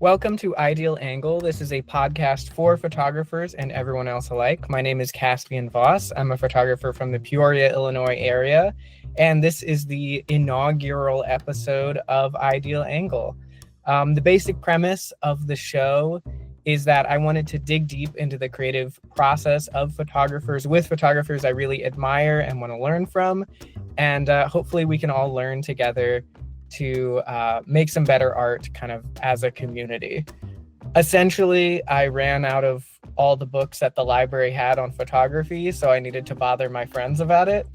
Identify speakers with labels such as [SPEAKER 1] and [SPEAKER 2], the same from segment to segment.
[SPEAKER 1] Welcome to Ideal Angle. This is a podcast for photographers and everyone else alike. My name is Caspian. I'm a photographer from the Peoria, Illinois area, and this is the inaugural episode of Ideal Angle. The basic premise of the show is that I wanted to dig deep into the creative process of photographers with photographers I really admire and want to learn from, and hopefully we can all learn together to make some better art kind of as a community. Essentially, I ran out of all the books that the library had on photography, so I needed to bother my friends about it.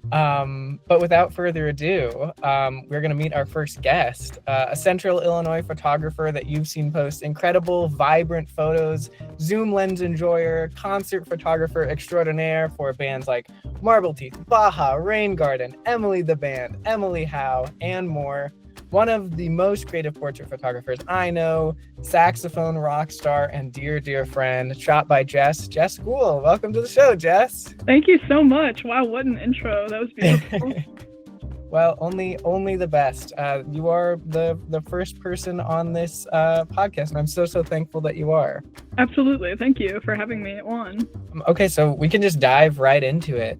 [SPEAKER 1] But without further ado, we're going to meet our first guest, a Central Illinois photographer that you've seen post incredible, vibrant photos, zoom lens enjoyer, concert photographer extraordinaire for bands like Marble Teeth, Baja, Rain Garden, Emily the Band, Emily Howe, and more. One of the most creative portrait photographers I know, saxophone rock star and dear friend, shot by Jess. Jess Gould, welcome to the show, Jess.
[SPEAKER 2] Thank you so much. Wow, what an intro. That was beautiful.
[SPEAKER 1] Well, only the best. You are the first person on this podcast, and I'm so thankful that you are.
[SPEAKER 2] Absolutely. Thank you for having me on.
[SPEAKER 1] Okay, so we can just dive right into it.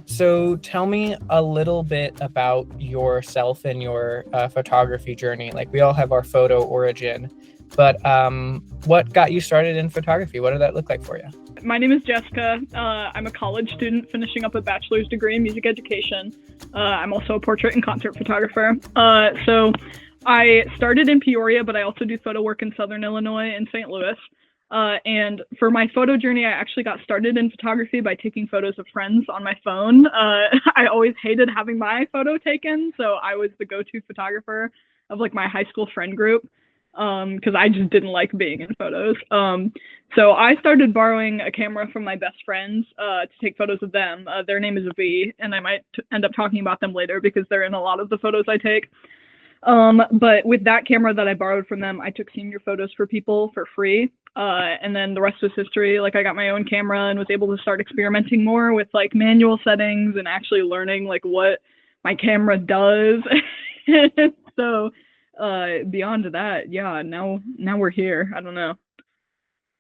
[SPEAKER 1] So tell me a little bit about yourself and your photography journey. Like, we all have our photo origin, but what got you started in photography? What did that look like for you?
[SPEAKER 2] My name is Jessica. I'm a college student finishing up a bachelor's degree in music education. I'm also a portrait and concert photographer. So I started in Peoria, but I also do photo work in Southern Illinois and St. Louis. And for my photo journey, I actually got started in photography by taking photos of friends on my phone. I always hated having my photo taken, so I was the go-to photographer of like my high school friend group, because I just didn't like being in photos. So I started borrowing a camera from my best friends to take photos of them. Their name is V, and I might end up talking about them later because they're in a lot of the photos I take. But with that camera that I borrowed from them, I took senior photos for people for free. And then the rest was history. Like, I got my own camera and was able to start experimenting more with like manual settings and actually learning like what my camera does. So beyond that, yeah, now we're here. I don't know.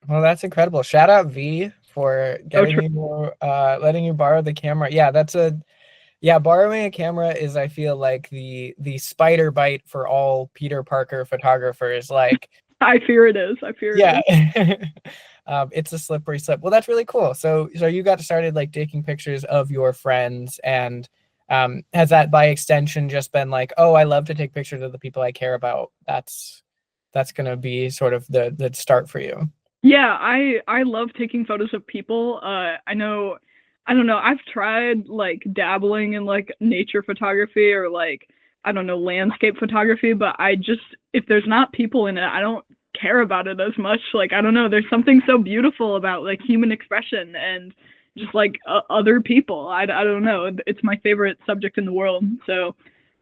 [SPEAKER 1] Well, that's incredible. Shout out V for getting you, letting you borrow the camera. Yeah, borrowing a camera is, I feel like, the spider bite for all Peter Parker photographers. Like,
[SPEAKER 2] I fear it is.
[SPEAKER 1] Yeah. It's a slippery slip. Well, that's really cool. So you got started like taking pictures of your friends, and has that by extension just been like, oh, I love to take pictures of the people I care about? That's gonna be sort of the start for you.
[SPEAKER 2] Yeah, I love taking photos of people. I don't know, I've tried like dabbling in like nature photography or like, I don't know, landscape photography, but if there's not people in it, I don't care about it as much. Like, I don't know, there's something so beautiful about like human expression and just like other people. I don't know, it's my favorite subject in the world, so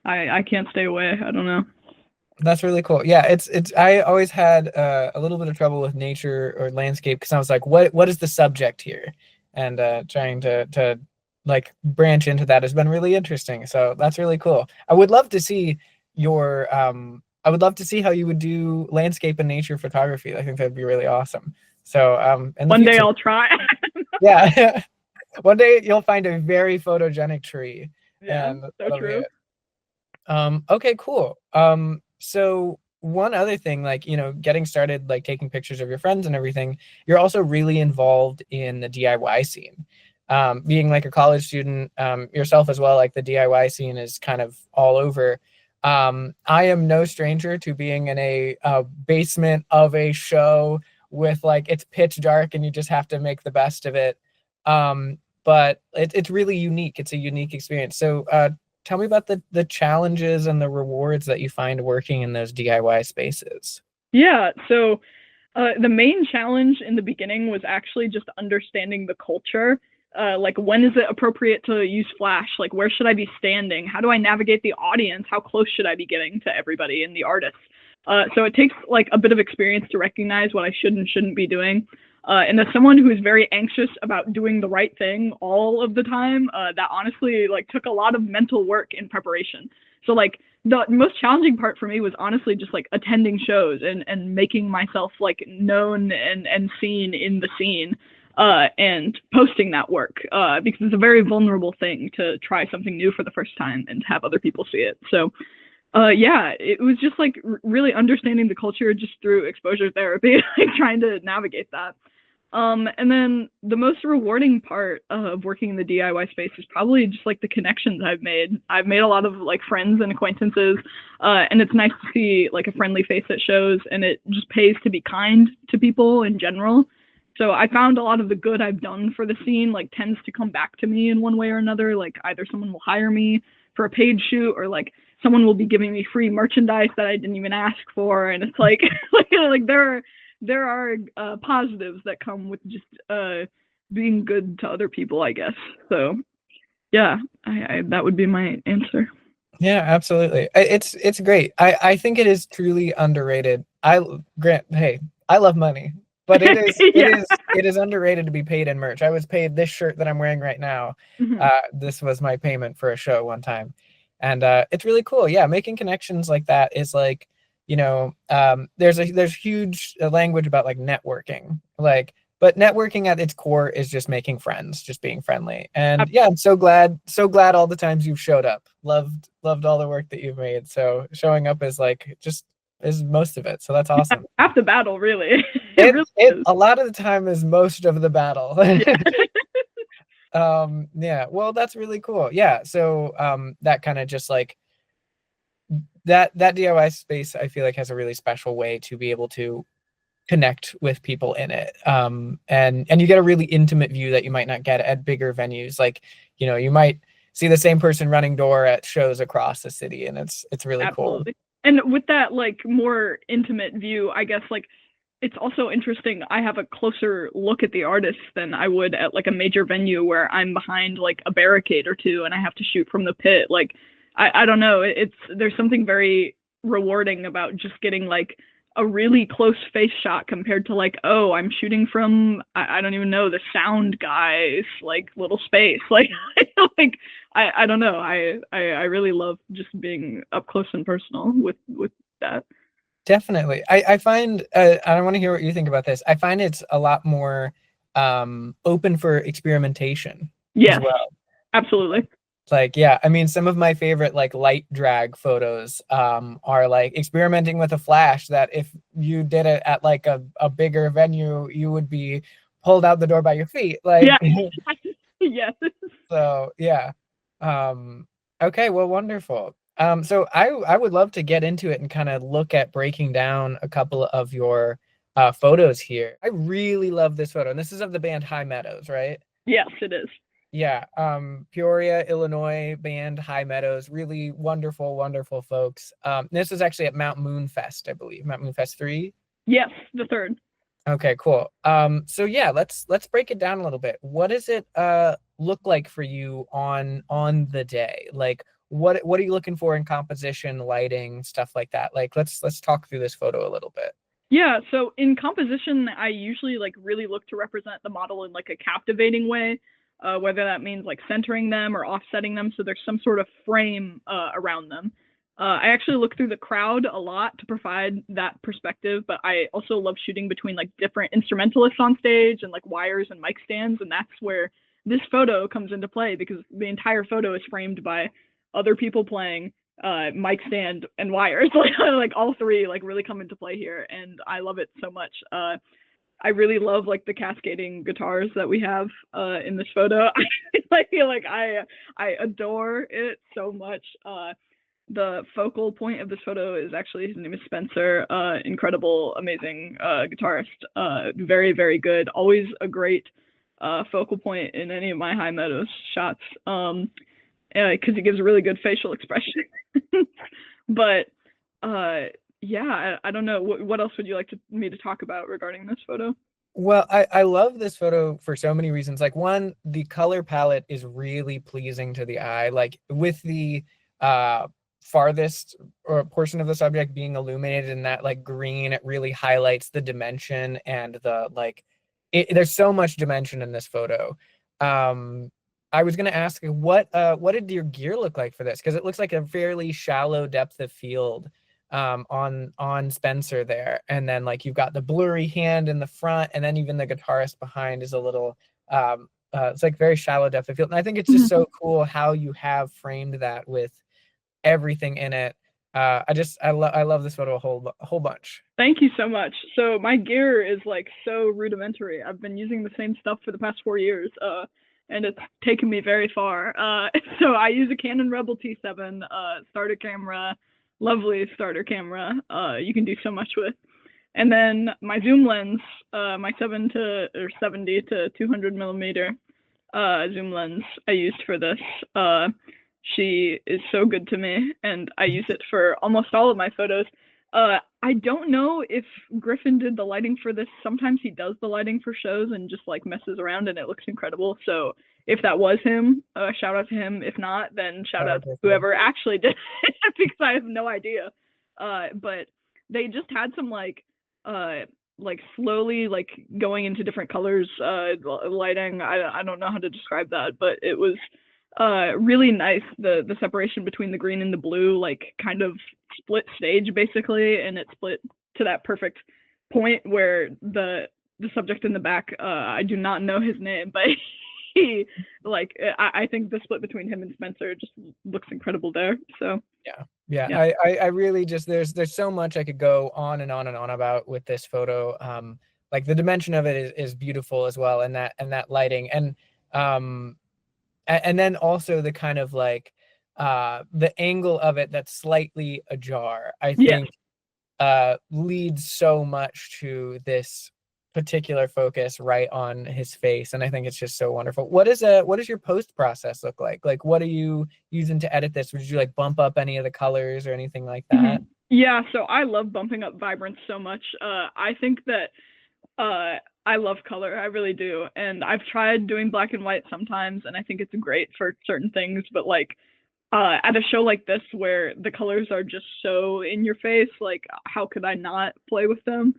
[SPEAKER 2] I can't stay away. I don't know.
[SPEAKER 1] That's really cool. Yeah, it's I always had a little bit of trouble with nature or landscape because I was like, what is the subject here? And trying to like branch into that has been really interesting. So that's really cool. I would love to see I would love to see how you would do landscape and nature photography. I think that'd be really awesome. So
[SPEAKER 2] one day I'll try.
[SPEAKER 1] Yeah. One day you'll find a very photogenic tree.
[SPEAKER 2] Yeah,
[SPEAKER 1] and
[SPEAKER 2] so true.
[SPEAKER 1] Okay, cool. So one other thing, like, getting started, like taking pictures of your friends and everything, you're also really involved in the DIY scene. Being like a college student yourself as well, like the DIY scene is kind of all over. I am no stranger to being in a basement of a show with like, it's pitch dark and you just have to make the best of it. But it's really unique. It's a unique experience. So tell me about the challenges and the rewards that you find working in those DIY spaces.
[SPEAKER 2] Yeah, so the main challenge in the beginning was actually just understanding the culture. Like, when is it appropriate to use flash? Like, where should I be standing? How do I navigate the audience? How close should I be getting to everybody and the artists? So it takes like a bit of experience to recognize what I should and shouldn't be doing. And as someone who is very anxious about doing the right thing all of the time, that honestly like took a lot of mental work in preparation. So like the most challenging part for me was honestly just like attending shows and making myself like known and seen in the scene, and posting that work, because it's a very vulnerable thing to try something new for the first time and have other people see it. So yeah, it was just like really understanding the culture just through exposure therapy, like trying to navigate that. And then the most rewarding part of working in the DIY space is probably just like the connections I've made. I've made a lot of like friends and acquaintances, and it's nice to see like a friendly face at shows, and it just pays to be kind to people in general. So I found a lot of the good I've done for the scene like tends to come back to me in one way or another. Like either someone will hire me for a paid shoot, or like someone will be giving me free merchandise that I didn't even ask for, and it's like like there are positives that come with just being good to other people, I guess. So yeah, I that would be my answer.
[SPEAKER 1] Yeah, absolutely. It's great. I think it is truly underrated. Hey, I love money, but
[SPEAKER 2] Yeah.
[SPEAKER 1] it is underrated to be paid in merch. I was paid this shirt that I'm wearing right now.
[SPEAKER 2] Mhm.
[SPEAKER 1] This was my payment for a show one time, and it's really cool. Yeah, making connections like that is like, there's huge language about like networking, like, but networking at its core is just making friends, just being friendly. And yeah, I'm so glad all the times you've showed up. Loved all the work that you've made. So showing up is like just is most of it. So that's awesome.
[SPEAKER 2] Half the battle, really. It
[SPEAKER 1] It
[SPEAKER 2] really
[SPEAKER 1] it
[SPEAKER 2] is.
[SPEAKER 1] a lot of the time is most of the battle.
[SPEAKER 2] Yeah.
[SPEAKER 1] Yeah, well, that's really cool. Yeah, so that kind of just like that DIY space, I feel like has a really special way to be able to connect with people in it, and you get a really intimate view that you might not get at bigger venues. Like, you might see the same person running door at shows across the city, and it's really cool.
[SPEAKER 2] Absolutely. And with that like more intimate view, I guess like it's also interesting. I have a closer look at the artists than I would at like a major venue where I'm behind like a barricade or two and I have to shoot from the pit. Like I don't know. It's there's something very rewarding about just getting like a really close face shot compared to like, oh, I'm shooting from I don't even know the sound guy's like little space. Like like I don't know. I really love just being up close and personal with that.
[SPEAKER 1] Definitely. I find, I want to hear what you think about this. I find it's a lot more open for experimentation as
[SPEAKER 2] Yes,
[SPEAKER 1] well.
[SPEAKER 2] absolutely.
[SPEAKER 1] Like, yeah, I mean, some of my favorite like light drag photos are like experimenting with a flash that if you did it at like a bigger venue, you would be pulled out the door by your feet. Like,
[SPEAKER 2] Yeah. Yes.
[SPEAKER 1] so yeah. Okay, well, wonderful. So I would love to get into it and kind of look at breaking down a couple of your photos here. I really love this photo, and this is of the band High Meadows, right?
[SPEAKER 2] Yes, it is.
[SPEAKER 1] Yeah, Peoria, Illinois band High Meadows, really wonderful, wonderful folks. This is actually at Mount Moon Fest, I believe, Mount Moon Fest 3.
[SPEAKER 2] Yes, the third.
[SPEAKER 1] Okay, cool. So yeah, let's break it down a little bit. What does it look like for you on the day? Like what are you looking for in composition, lighting, stuff like that? Like let's talk through this photo a little bit.
[SPEAKER 2] Yeah, so in composition, I usually like really look to represent the model in like a captivating way, whether that means like centering them or offsetting them, so there's some sort of frame around them. I actually look through the crowd a lot to provide that perspective, but I also love shooting between like different instrumentalists on stage and like wires and mic stands, and that's where this photo comes into play because the entire photo is framed by other people playing, mic stand and wires. Like all three like really come into play here, and I love it so much. I really love like the cascading guitars that we have in this photo. I feel like I adore it so much. The focal point of this photo is actually his name is Spencer. Incredible, amazing guitarist. Very, very good. Always a great focal point in any of my High Meadows shots. Because he gives a really good facial expression. But yeah, I don't know. What else would you like me to talk about regarding this photo?
[SPEAKER 1] Well, I love this photo for so many reasons. Like one, the color palette is really pleasing to the eye. Like with the farthest or portion of the subject being illuminated in that like green, it really highlights the dimension and the like there's so much dimension in this photo. I was gonna ask what did your gear look like for this? Because it looks like a fairly shallow depth of field on Spencer there, and then like you've got the blurry hand in the front, and then even the guitarist behind is a little it's like very shallow depth of field. And I think it's just so cool how you have framed that with everything in it. I love this photo a whole bunch.
[SPEAKER 2] Thank you so much. So my gear is like so rudimentary. I've been using the same stuff for the past 4 years, and it's taken me very far. So I use a Canon Rebel T7 starter camera, lovely starter camera. You can do so much with. And then my zoom lens, my 70 to 200 millimeter zoom lens I used for this. She is so good to me, and I use it for almost all of my photos. I don't know if Griffin did the lighting for this. Sometimes he does the lighting for shows and just like messes around, and it looks incredible. So if that was him, shout out to him. If not, then shout out to whoever actually did it, because I have no idea. But they just had some like slowly like going into different colors lighting. I don't know how to describe that, but it was really nice. The separation between the green and the blue like kind of split stage basically, and it split to that perfect point where the subject in the back, I do not know his name, but he like I think the split between him and Spencer just looks incredible there. So
[SPEAKER 1] yeah. I really just there's so much I could go on and on and on about with this photo. Like the dimension of it is beautiful as well, and that lighting, and then also the kind of like the angle of it that's slightly ajar, I think leads so much to this particular focus right on his face, and I think it's just so wonderful. What does your post process look like? Like, what are you using to edit this? Would you like bump up any of the colors or anything like that?
[SPEAKER 2] Yeah, so I love bumping up vibrance so much. I think that I love color, I really do, and I've tried doing black and white sometimes, and I think it's great for certain things, but like at a show like this where the colors are just so in your face, like how could I not play with them?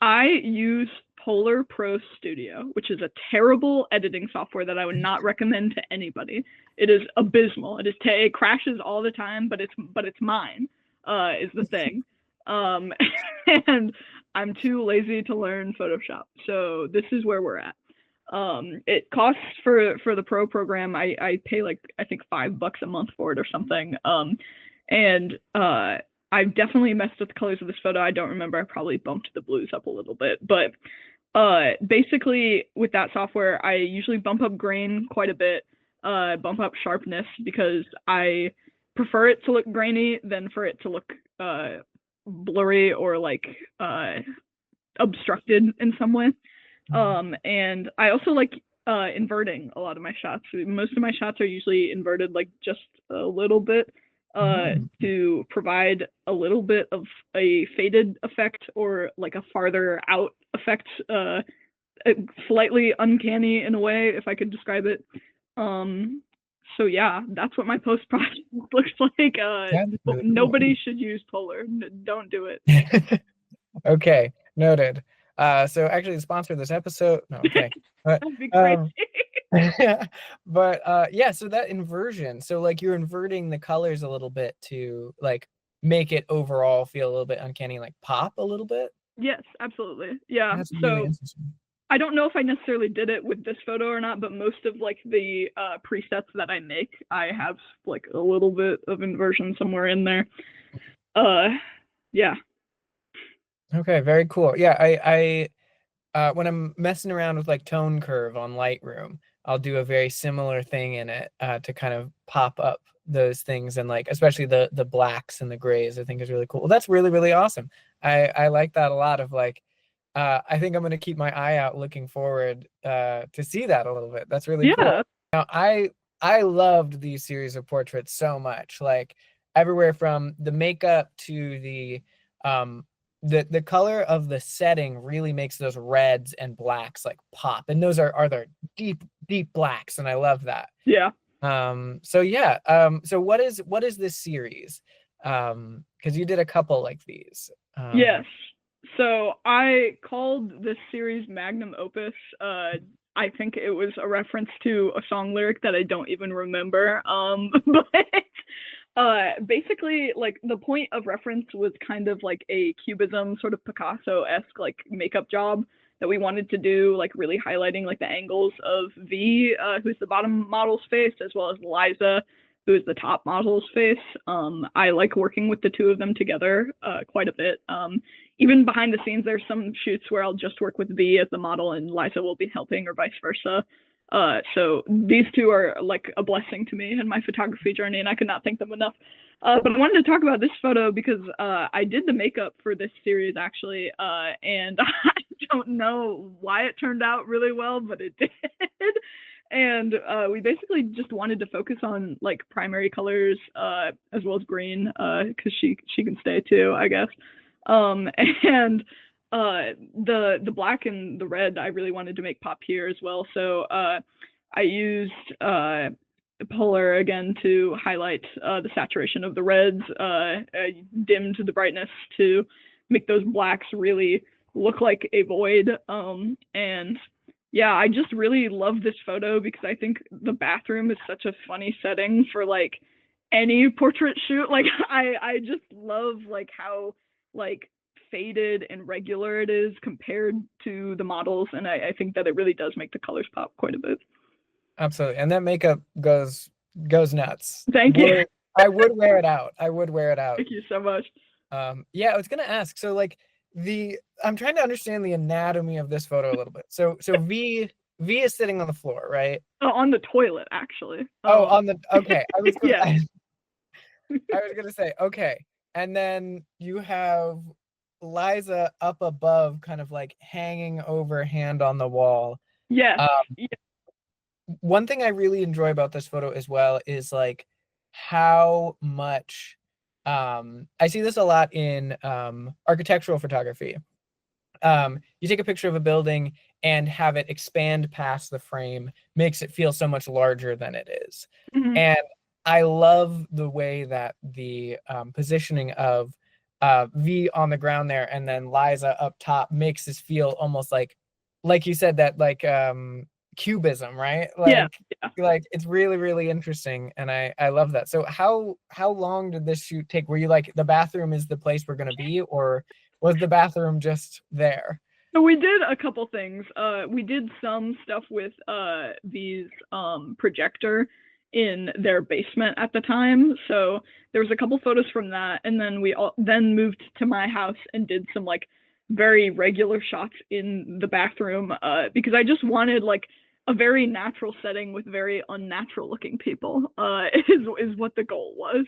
[SPEAKER 2] I use Polar Pro Studio, which is a terrible editing software that I would not recommend to anybody. It is abysmal. It crashes all the time, but it's mine, is the thing. And I'm too lazy to learn Photoshop, so this is where we're at. It costs for the pro program, I pay like I think $5 a month for it or something. And I've definitely messed with the colors of this photo. I don't remember. I probably bumped the blues up a little bit, but basically with that software, I usually bump up grain quite a bit, bump up sharpness, because I prefer it to look grainy than for it to look blurry or like obstructed in some way. And I also like inverting a lot of my shots. Most of my shots are usually inverted like just a little bit, to provide a little bit of a faded effect or like a farther out effect, slightly uncanny in a way, if I could describe it. So yeah, that's what my post process looks like. Really nobody cool. Should use Polar. Don't do it.
[SPEAKER 1] Okay, noted. So actually, the sponsor of this episode. No, okay.
[SPEAKER 2] That'd be crazy.
[SPEAKER 1] But yeah, so that inversion, so like you're inverting the colors a little bit to like make it overall feel a little bit uncanny, like pop a little bit.
[SPEAKER 2] Yes, absolutely. Yeah.
[SPEAKER 1] That's
[SPEAKER 2] so
[SPEAKER 1] really interesting.
[SPEAKER 2] I don't know if I necessarily did it with this photo or not, but most of like the presets that I make, I have like a little bit of inversion somewhere in there. Yeah.
[SPEAKER 1] Okay, very cool. Yeah, I when I'm messing around with like tone curve on Lightroom, I'll do a very similar thing in it to kind of pop up those things, and like especially the blacks and the grays, I think is really cool. Well, that's really, really awesome. I like that a lot. Of like I think I'm gonna keep my eye out looking forward to see that a little bit. That's really cool. Now I loved these series of portraits so much, like everywhere from the makeup to the color of the setting really makes those reds and blacks like pop, and those are their deep blacks, and I love that.
[SPEAKER 2] Yeah.
[SPEAKER 1] So yeah. So what is this series? Because you did a couple like these.
[SPEAKER 2] Yes. So I called this series Magnum Opus I think it was a reference to a song lyric that I don't even remember. But basically, like the point of reference was kind of like a cubism, sort of Picasso-esque like makeup job that we wanted to do, like really highlighting like the angles of V, who's the bottom model's face, as well as Liza, who is the top model's face. I like working with the two of them together quite a bit. Even behind the scenes, there's some shoots where I'll just work with V as the model and Liza will be helping, or vice versa. So these two are like a blessing to me in my photography journey, and I could not thank them enough. But I wanted to talk about this photo because I did the makeup for this series actually, and I don't know why it turned out really well, but it did. And we basically just wanted to focus on like primary colors as well as green because she can stay too, I guess. And the black and the red I really wanted to make pop here as well. So I used Polar again to highlight the saturation of the reds. I dimmed the brightness to make those blacks really look like a void. And yeah, I just really love this photo because I think the bathroom is such a funny setting for like any portrait shoot. Like I just love like how like faded and regular it is compared to the models, and I think that it really does make the colors pop quite a bit.
[SPEAKER 1] Absolutely. And that makeup goes nuts.
[SPEAKER 2] Thank you.
[SPEAKER 1] I would wear it out. I would wear it out.
[SPEAKER 2] Thank you so much.
[SPEAKER 1] Yeah, I was gonna ask, so like I'm trying to understand the anatomy of this photo a little bit. So V is sitting on the floor, right?
[SPEAKER 2] Oh, on the toilet actually.
[SPEAKER 1] Okay.
[SPEAKER 2] Yeah.
[SPEAKER 1] I was gonna say, okay. And then you have Liza up above, kind of like hanging over, hand on the wall.
[SPEAKER 2] Yeah. Yeah.
[SPEAKER 1] One thing I really enjoy about this photo as well is like how much I see this a lot in architectural photography. You take a picture of a building and have it expand past the frame, makes it feel so much larger than it is.
[SPEAKER 2] Mm-hmm.
[SPEAKER 1] And I love the way that the positioning of V on the ground there and then Liza up top makes this feel almost like you said, that like cubism, right?
[SPEAKER 2] Yeah.
[SPEAKER 1] Like it's really, really interesting, and I love that. So how long did this shoot take? Were you like, the bathroom is the place we're gonna be, or was the bathroom just there?
[SPEAKER 2] So we did a couple things. We did some stuff with these projector in their basement at the time. So there was a couple photos from that, and then we then moved to my house and did some like very regular shots in the bathroom because I just wanted like a very natural setting with very unnatural looking people is what the goal was.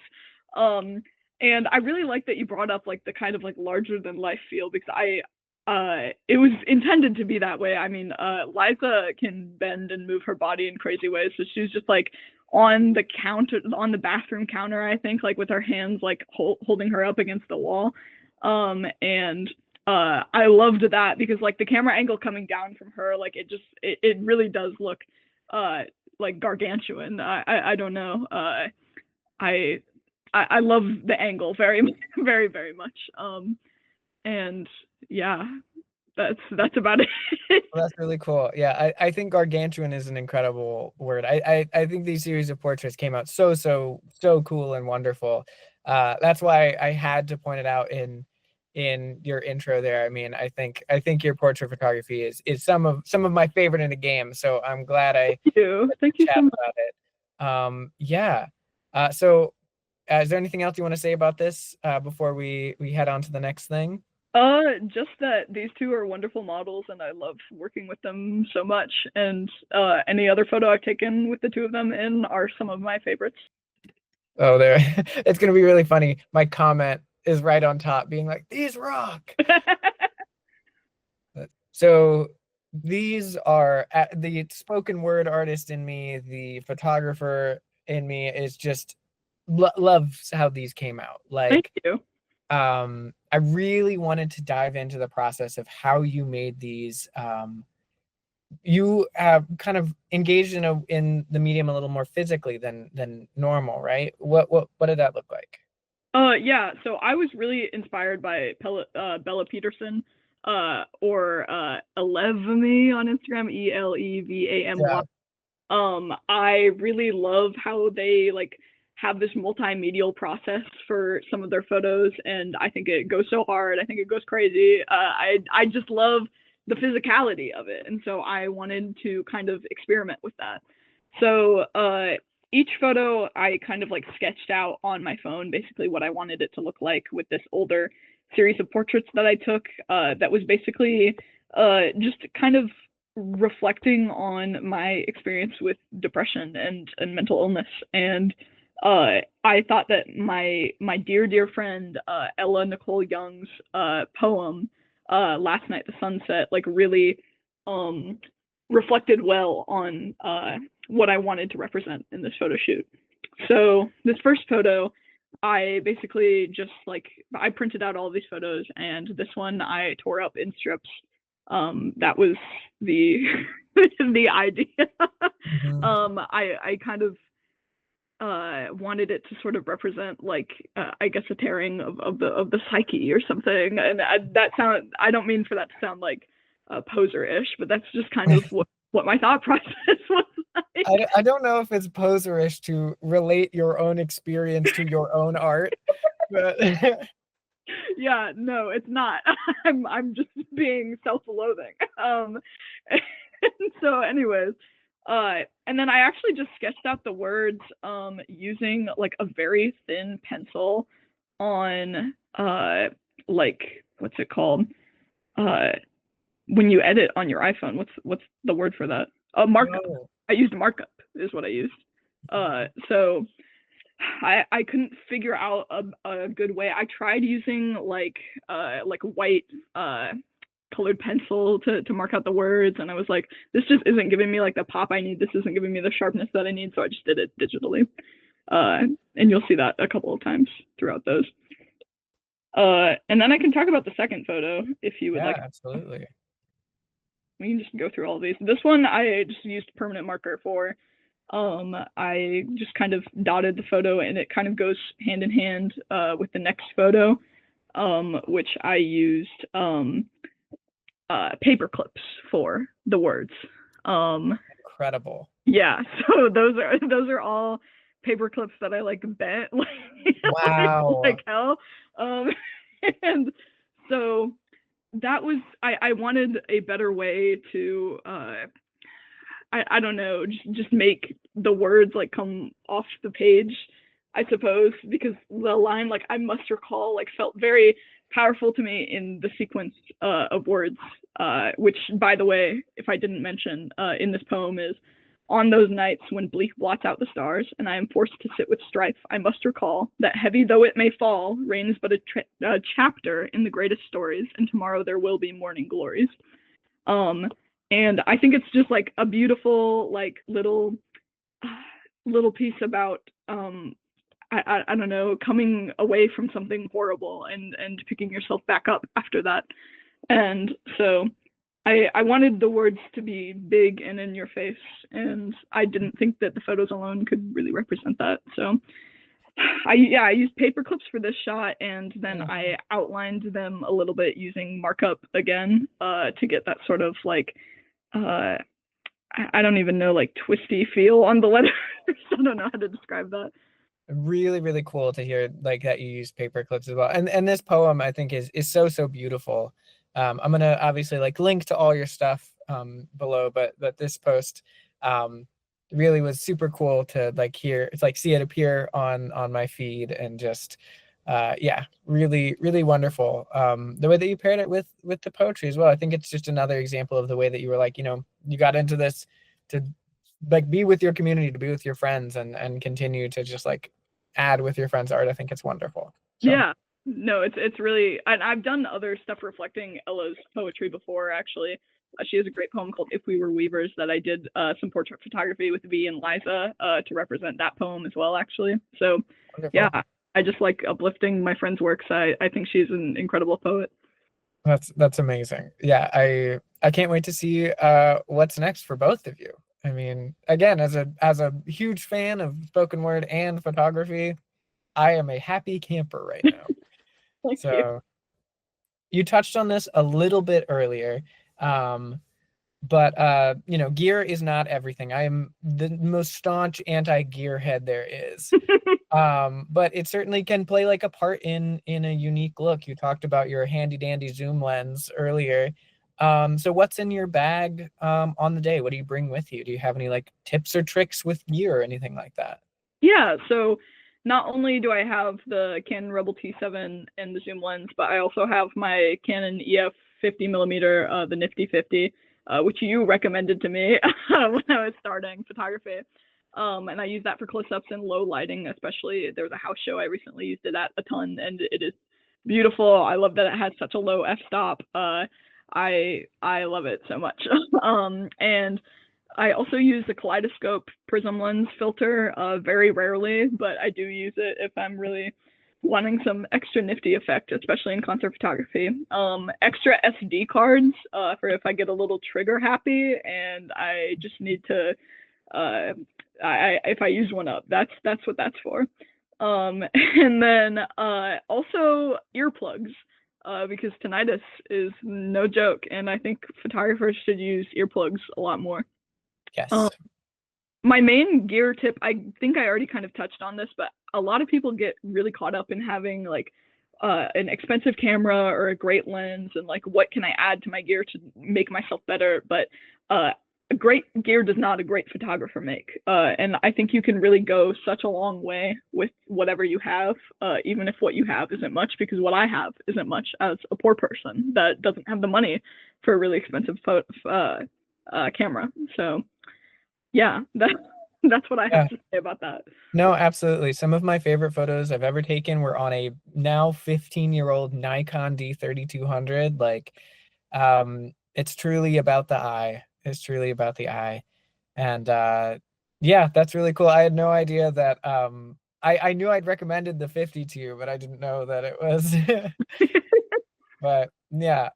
[SPEAKER 2] And I really like that you brought up like the kind of like larger than life feel, because it was intended to be that way. I mean, Liza can bend and move her body in crazy ways, so she was just like on the counter, on the bathroom counter, I think, like with her hands like holding her up against the wall. And I loved that because like the camera angle coming down from her, like it really does look like gargantuan. I don't know. I love the angle very, very, very much. And yeah, that's about it.
[SPEAKER 1] Well, that's really cool. Yeah, I think gargantuan is an incredible word. I think these series of portraits came out so cool and wonderful. That's why I had to point it out in your intro there. I mean, I think your portrait photography is some of my favorite in the game. So I'm glad
[SPEAKER 2] Thank you so much
[SPEAKER 1] about it. Yeah. So is there anything else you want to say about this before we head on to the next thing?
[SPEAKER 2] Just that these two are wonderful models and I love working with them so much. And any other photo I've taken with the two of them in are some of my favorites.
[SPEAKER 1] Oh, there. It's gonna be really funny. My comment is right on top, being like, "These rock." So these are the spoken word artist in me, the photographer in me is just loves how these came out. Like,
[SPEAKER 2] thank you.
[SPEAKER 1] I really wanted to dive into the process of how you made these. You have kind of engaged in the medium a little more physically than normal, right? What did that look like?
[SPEAKER 2] Yeah, so I was really inspired by Bella Peterson, or Elevamy on Instagram, Elevamy.
[SPEAKER 1] Yeah.
[SPEAKER 2] I really love how they like have this multimedial process for some of their photos, and I think it goes so hard. I think it goes crazy. I just love the physicality of it, and so I wanted to kind of experiment with that. So each photo I kind of like sketched out on my phone, basically what I wanted it to look like with this older series of portraits that I took. That was basically just kind of reflecting on my experience with depression and mental illness. And I thought that my dear friend Ella Nicole Young's poem "Last Night the Sunset" like really reflected well on what I wanted to represent in this photo shoot. So this first photo, I basically just like I printed out all these photos, and this one I tore up in strips. That was the the idea.
[SPEAKER 1] Mhm.
[SPEAKER 2] I kind of wanted it to sort of represent like I guess a tearing of the psyche or something, and that sound I don't mean for that to sound like poser-ish, but that's just kind of what my thought process was like.
[SPEAKER 1] I don't know if it's poserish to relate your own experience to your own art, but
[SPEAKER 2] Yeah, no, it's not. I'm just being self-loathing. So anyways, and then I actually just sketched out the words using like a very thin pencil on like what's it called? Uh when you edit on your iPhone, what's the word for that? Markup.
[SPEAKER 1] oh,
[SPEAKER 2] I used markup is what I used. So I couldn't figure out a good way. I tried using like white colored pencil to mark out the words, and I was like, this just isn't giving me like the pop I need. This isn't giving me the sharpness that I need, so I just did it digitally. And you'll see that a couple of times throughout those. And then I can talk about the second photo if you would
[SPEAKER 1] yeah,
[SPEAKER 2] like.
[SPEAKER 1] absolutely.
[SPEAKER 2] We can just go through all of these. This one I just used permanent marker for. I just kind of dotted the photo, and it kind of goes hand in hand with the next photo, which I used paper clips for the words.
[SPEAKER 1] Incredible.
[SPEAKER 2] Yeah, so those are all paper clips that I like bent
[SPEAKER 1] Wow.
[SPEAKER 2] like hell. Um, and so that was I wanted a better way to I don't know, just make the words like come off the page, I suppose, because the line like I must recall like felt very powerful to me in the sequence of words, which by the way, if I didn't mention in this poem is on those nights when bleak blots out the stars and I am forced to sit with strife, I must recall that heavy though it may fall, rain is but a chapter in the greatest stories, and tomorrow there will be morning glories. And I think it's just like a beautiful like little piece about I don't know, coming away from something horrible and picking yourself back up after that. And so I wanted the words to be big and in your face, and I didn't think that the photos alone could really represent that. So I used paper clips for this shot, and then I outlined them a little bit using markup again to get that sort of like I don't even know, like twisty feel on the letters. I don't know how to describe that.
[SPEAKER 1] Really, really cool to hear like that you use paper clips as well. And this poem I think is so beautiful. I'm gonna obviously like link to all your stuff below, but this post really was super cool to like hear. It's like see it appear on my feed, and just yeah, really, really wonderful. The way that you paired it with the poetry as well. I think it's just another example of the way that you were like, you know, you got into this to like be with your community, to be with your friends, and continue to just like add with your friends' art. I think it's wonderful. So.
[SPEAKER 2] Yeah, no, it's really, and I've done other stuff reflecting Ella's poetry before, actually. She has a great poem called If We Were Weavers that I did some portrait photography with V and Liza to represent that poem as well, actually. So
[SPEAKER 1] Wonderful.
[SPEAKER 2] yeah, I just like uplifting my friend's works. I think she's an incredible poet.
[SPEAKER 1] That's amazing. Yeah, I can't wait to see what's next for both of you. I mean, again, as a huge fan of spoken word and photography, I am a happy camper right now.
[SPEAKER 2] Thank
[SPEAKER 1] So
[SPEAKER 2] you.
[SPEAKER 1] you touched on this a little bit earlier. But gear is not everything. I am the most staunch anti-gear head there is. But it certainly can play like a part in a unique look. You talked about your handy dandy zoom lens earlier. So what's in your bag on the day? What do you bring with you? Do you have any like tips or tricks with gear or anything like that?
[SPEAKER 2] Yeah, so not only do I have the Canon Rebel T7 and the zoom lens, but I also have my Canon EF 50 millimeter, the Nifty 50, which you recommended to me when I was starting photography. And I use that for close-ups and low lighting, especially. There was a house show I recently used it at a ton, and it is beautiful. I love that it has such a low f-stop. I love it so much. And I also use the kaleidoscope prism lens filter very rarely, but I do use it if I'm really wanting some extra nifty effect, especially in concert photography. Extra SD cards for if I get a little trigger happy and I just need to, if I use one up, that's what that's for. And then also earplugs. Because tinnitus is no joke, and I think photographers should use earplugs a lot more.
[SPEAKER 1] Yes.
[SPEAKER 2] My main gear tip, I think I already kind of touched on this, but a lot of people get really caught up in having like an expensive camera or a great lens and like what can I add to my gear to make myself better. But a great gear does not a great photographer make. And I think you can really go such a long way with whatever you have, even if what you have isn't much, because what I have isn't much as a poor person that doesn't have the money for a really expensive camera. So yeah, that's what I have to say about that.
[SPEAKER 1] No, absolutely. Some of my favorite photos I've ever taken were on a now 15-year-old Nikon D3200. Like, it's truly about the eye. It's truly about the eye. And yeah, that's really cool. I had no idea that I knew I'd recommended the 50 to you, but I didn't know that it was but yeah,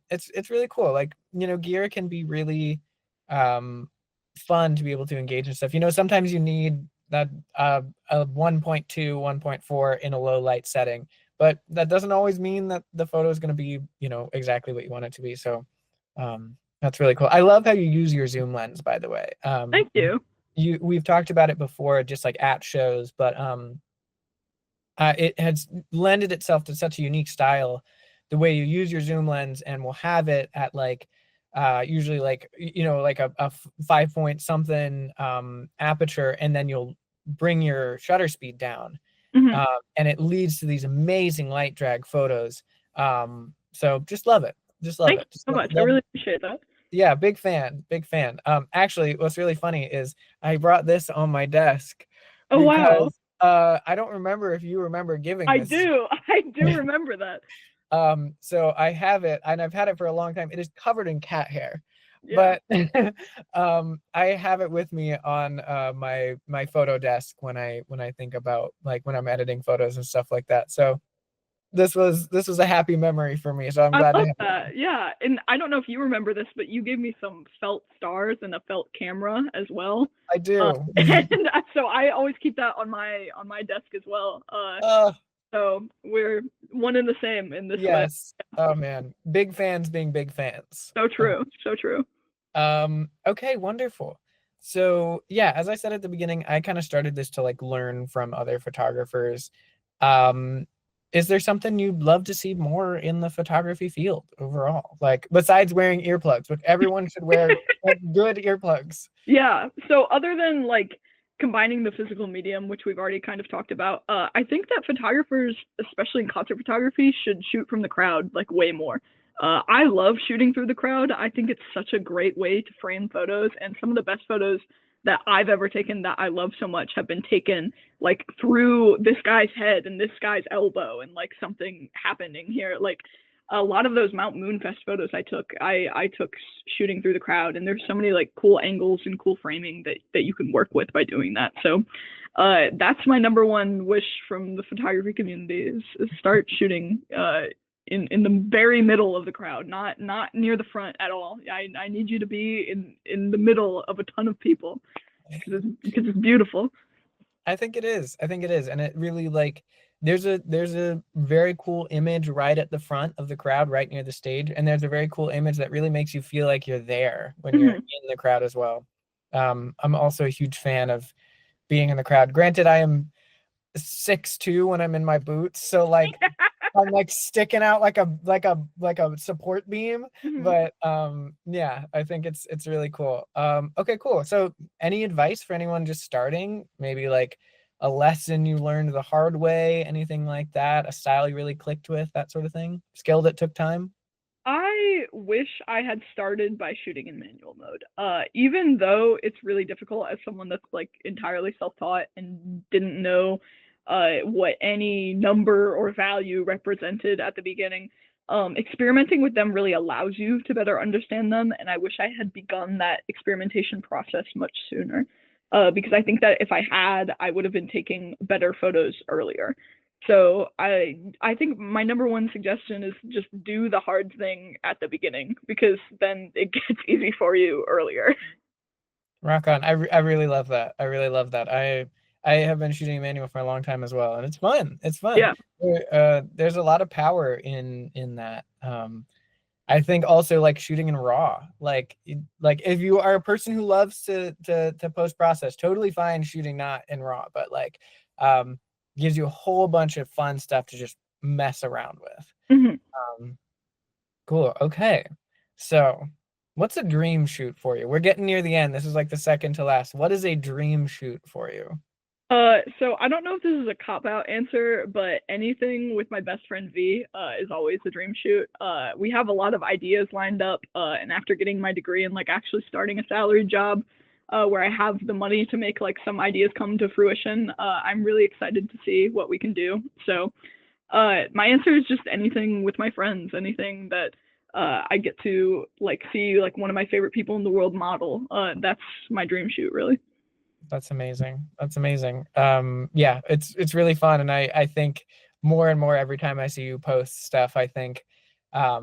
[SPEAKER 1] it's really cool. Like, gear can be really fun to be able to engage in stuff. Sometimes you need that a 1.2, 1.4 in a low light setting, but that doesn't always mean that the photo is going to be, exactly what you want it to be. So that's really cool. I love how you use your zoom lens, by the way.
[SPEAKER 2] Thank you.
[SPEAKER 1] We've talked about it before, just like at shows, but it has lended itself to such a unique style, the way you use your zoom lens, and we'll have it at like usually like like a 5 point something aperture, and then you'll bring your shutter speed down.
[SPEAKER 2] Mm-hmm.
[SPEAKER 1] And it leads to these amazing light drag photos. So just love it.
[SPEAKER 2] Thank you so much. I really appreciate that.
[SPEAKER 1] Yeah, big fan. Actually, what's really funny is I brought this on my desk.
[SPEAKER 2] Oh, wow.
[SPEAKER 1] I don't remember if you remember giving this.
[SPEAKER 2] I do remember that.
[SPEAKER 1] So I have it, and I've had it for a long time. It is covered in cat hair.
[SPEAKER 2] Yeah.
[SPEAKER 1] But I have it with me on my photo desk when I think about like when I'm editing photos and stuff like that. So this was a happy memory for me. So I'm glad
[SPEAKER 2] I
[SPEAKER 1] to
[SPEAKER 2] love
[SPEAKER 1] have
[SPEAKER 2] that. Yeah. And I don't know if you remember this, but you gave me some felt stars and a felt camera as well.
[SPEAKER 1] I do.
[SPEAKER 2] And so I always keep that on my desk as well. So we're one and the same in this way.
[SPEAKER 1] Yes. Oh man, big fans being big fans.
[SPEAKER 2] So true. So true.
[SPEAKER 1] Okay, wonderful. So yeah, as I said at the beginning, I kind of started this to like learn from other photographers. Is there something you'd love to see more in the photography field overall? Like besides wearing earplugs, which everyone should wear good earplugs.
[SPEAKER 2] Yeah. So other than like combining the physical medium, which we've already kind of talked about, I think that photographers, especially in concert photography, should shoot from the crowd like way more. I love shooting through the crowd. I think it's such a great way to frame photos, and some of the best photos that I've ever taken that I love so much have been taken like through this guy's head and this guy's elbow and like something happening here. Like a lot of those Mount Moonfest photos I took shooting through the crowd, and there's so many like cool angles and cool framing that you can work with by doing that. So that's my number one wish from the photography community is start shooting in the very middle of the crowd, not near the front at all. I need you to be in the middle of a ton of people because it's beautiful.
[SPEAKER 1] I think it is. And it really like there's a very cool image right at the front of the crowd, right near the stage, and there's a very cool image that really makes you feel like you're there when you're in the crowd as well. I'm also a huge fan of being in the crowd. Granted, I am 6'2" when I'm in my boots, so like I'm like sticking out like a support beam. But yeah, I think it's really cool. Okay, cool. So any advice for anyone just starting? Maybe like a lesson you learned the hard way, anything like that, a style you really clicked with, that sort of thing, skill that took time?
[SPEAKER 2] I wish I had started by shooting in manual mode. Even though it's really difficult as someone that's like entirely self-taught and didn't know what any number or value represented at the beginning, experimenting with them really allows you to better understand them. And I wish I had begun that experimentation process much sooner. Because I think that if I had, I would have been taking better photos earlier. So I think my number one suggestion is just do the hard thing at the beginning, because then it gets easy for you earlier.
[SPEAKER 1] Rock on. I really love that. I really love that. I have been shooting manual for a long time as well, and it's fun. It's fun.
[SPEAKER 2] Yeah.
[SPEAKER 1] There's a lot of power in that. I think also like shooting in raw, like if you are a person who loves to post process, totally fine shooting not in raw, but like gives you a whole bunch of fun stuff to just mess around with. Cool. Okay. So what's a dream shoot for you? We're getting near the end. This is like the second to last. What is a dream shoot for you?
[SPEAKER 2] So I don't know if this is a cop-out answer, but anything with my best friend V is always a dream shoot. We have a lot of ideas lined up, and after getting my degree and like actually starting a salary job, where I have the money to make like some ideas come to fruition, I'm really excited to see what we can do. So, my answer is just anything with my friends, anything that I get to like see like one of my favorite people in the world model. That's my dream shoot, really.
[SPEAKER 1] That's amazing. That's amazing. Yeah, it's really fun, and I think more and more every time I see you post stuff, I think I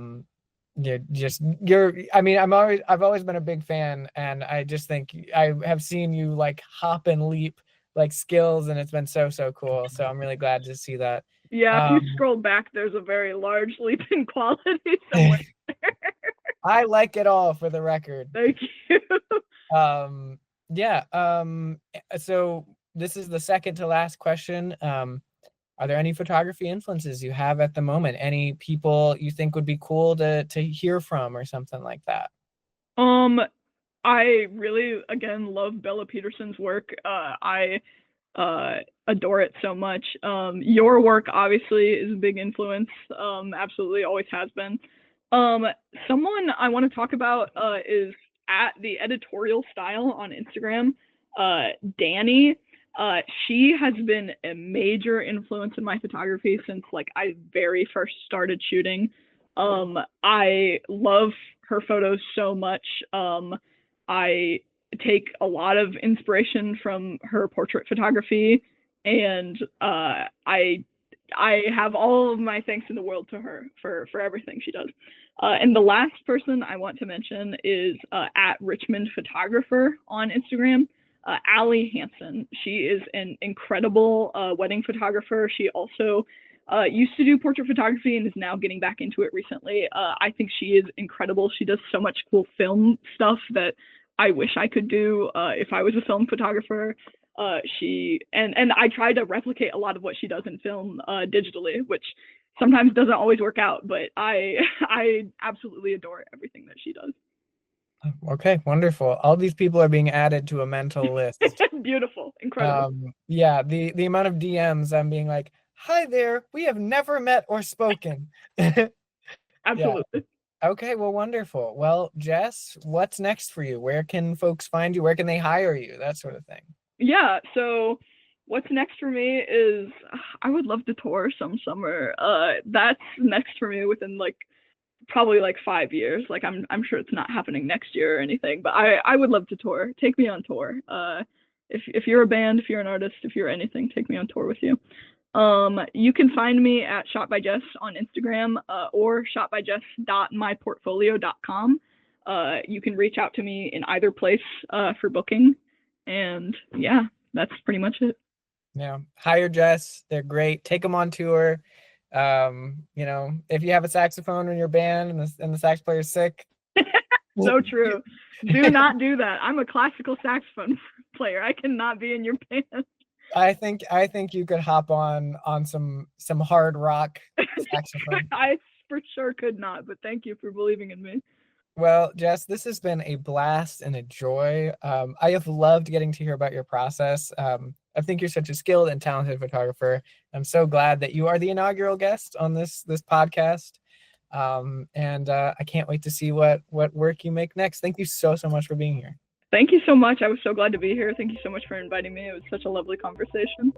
[SPEAKER 1] mean, I've always been a big fan, and I just think I have seen you like hop and leap like skills, and it's been so cool. So I'm really glad to see that.
[SPEAKER 2] Yeah, if you scroll back, there's a very large leap in quality somewhere.
[SPEAKER 1] I like it all, for the record.
[SPEAKER 2] Thank you.
[SPEAKER 1] Yeah. So this is the second to last question. Are there any photography influences you have at the moment? Any people you think would be cool to hear from or something like that?
[SPEAKER 2] I really again love Bella Peterson's work. I adore it so much. Your work obviously is a big influence. Absolutely always has been. Someone I want to talk about is at the editorial style on Instagram. Danny. She has been a major influence in my photography since like I very first started shooting. I love her photos so much. I take a lot of inspiration from her portrait photography, and I have all of my thanks in the world to her for everything she does. And the last person I want to mention is at Richmond Photographer on Instagram, Allie Hansen. She is an incredible wedding photographer. She also used to do portrait photography and is now getting back into it recently. I think she is incredible. She does so much cool film stuff that I wish I could do if I was a film photographer. And I try to replicate a lot of what she does in film digitally, which sometimes doesn't always work out, but I absolutely adore everything that she does.
[SPEAKER 1] Okay, wonderful. All these people are being added to a mental list.
[SPEAKER 2] Beautiful, incredible.
[SPEAKER 1] Yeah, the amount of DMs I'm being like, hi there, we have never met or spoken.
[SPEAKER 2] Absolutely.
[SPEAKER 1] Yeah. Okay, well, wonderful. Well, Jess, what's next for you? Where can folks find you? Where can they hire you? That sort of thing.
[SPEAKER 2] Yeah, so what's next for me is I would love to tour some summer. That's next for me within like probably like 5 years. Like I'm sure it's not happening next year or anything, but I would love to tour. Take me on tour. If you're a band, if you're an artist, if you're anything, take me on tour with you. You can find me at Shot by Jess on Instagram or shotbygess.myportfolio.com. You can reach out to me in either place for booking. And yeah, that's pretty much it.
[SPEAKER 1] Yeah. Hire Jess. They're great. Take them on tour. If you have a saxophone in your band and the sax player's sick.
[SPEAKER 2] So true. Do not do that. I'm a classical saxophone player. I cannot be in your band.
[SPEAKER 1] I think you could hop on some hard rock saxophone.
[SPEAKER 2] I for sure could not, but thank you for believing in me.
[SPEAKER 1] Well, Jess, this has been a blast and a joy. I have loved getting to hear about your process. I think you're such a skilled and talented photographer. I'm so glad that you are the inaugural guest on this podcast. And I can't wait to see what work you make next. Thank you so much for being here.
[SPEAKER 2] Thank you so much. I was so glad to be here. Thank you so much for inviting me. It was such a lovely conversation.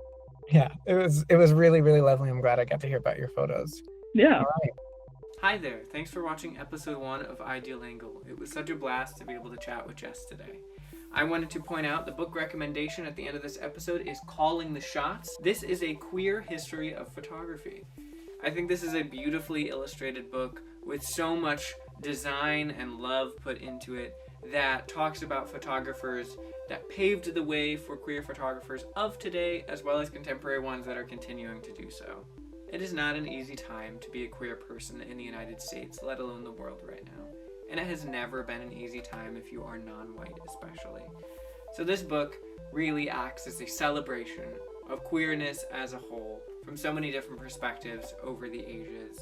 [SPEAKER 1] Yeah, it was really, really lovely. I'm glad I got to hear about your photos.
[SPEAKER 2] Yeah.
[SPEAKER 1] All right. Hi there. Thanks for watching episode 1 of Ideal Angle. It was such a blast to be able to chat with Jess today. I wanted to point out the book recommendation at the end of this episode is Calling the Shots. This is a queer history of photography. I think this is a beautifully illustrated book with so much design and love put into it that talks about photographers that paved the way for queer photographers of today, as well as contemporary ones that are continuing to do so. It is not an easy time to be a queer person in the United States, let alone the world right now. And it has never been an easy time if you are non-white especially. So this book really acts as a celebration of queerness as a whole from so many different perspectives over the ages.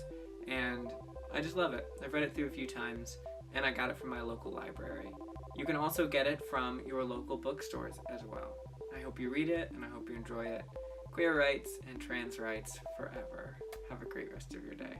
[SPEAKER 1] And I just love it. I've read it through a few times and I got it from my local library. You can also get it from your local bookstores as well. I hope you read it and I hope you enjoy it. Queer rights and trans rights forever. Have a great rest of your day.